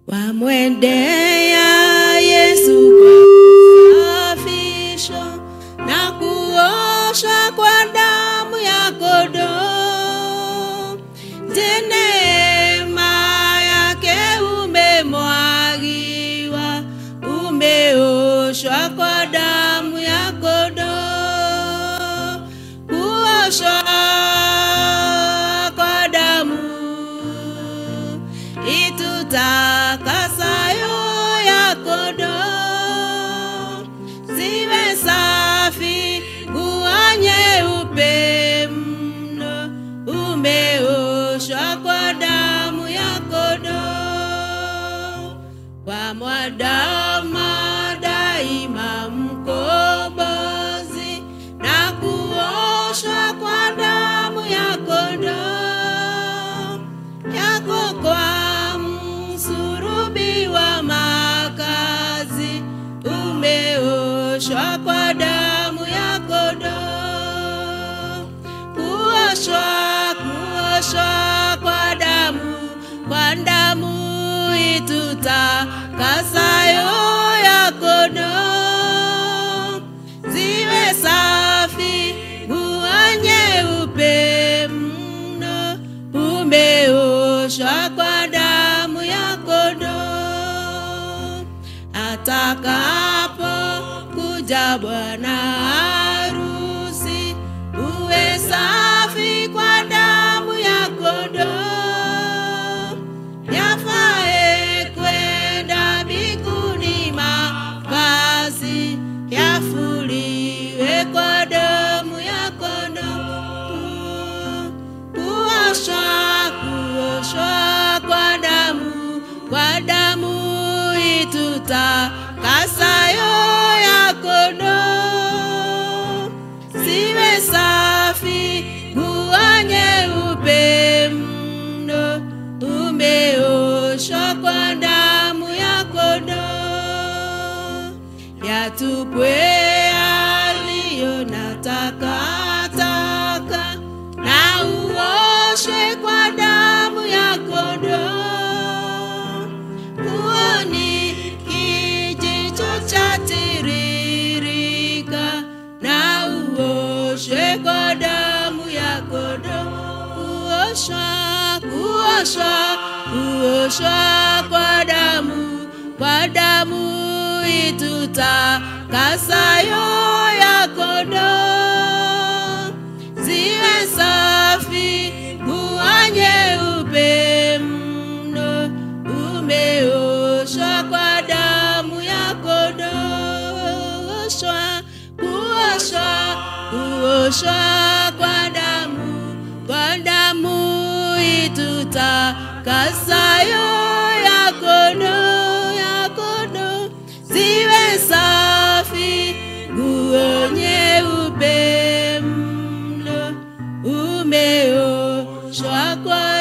Wamwendea Yesu kwa kusafishwa na kuoshwa kwa damu ya kondoo. Neema yake umemwagiwa, umeoshwa kwa damu ya kondoo. Kuoshwa kwa damu itutakasayo ya kondoo, ziwe safi nguo nyeupe mno, umeoshwa kwa damu ya kondoo. Kwa mwadama daima mkombozi, na kuoshwa kwa damu ya kondoo yako kwa msurubi wa makazi, umeoshwa kwa damu ya kondoo. Kuoshwa kwa damu itutakasayo ya kondoo, ziwe safi nguo nyeupe mno, umeoshwa kwa damu ya kondoo. Atakapo kuja bwana harusi, uwe safi kwa damu ya kondoo. Yafae kwenda mbinguni mavazi, yafuliwe kwa damu ya kondoo. Kuoshwa kwa damu itutakasayo ya kondoo, ziwe safi nguo nyeupe mno, umeoshwa kwa damu ya kondoo. Yatupwe yaliyo na takataka, na uoshwe kwa damu ya kondoo. Huoni kijicho cha tiririka, na uoshwe kwa damu ya kondoo. Kuoshwa kwa damu itutakasayo ya kondoo, ziwe safi nguo nyeupe mno, umeoshwa kwa damu ya kondoo. Kuoshwa kwa damu itutakasayo ya kondoo, ziwe safi nguo nyeupe mno, umeoshwa kwa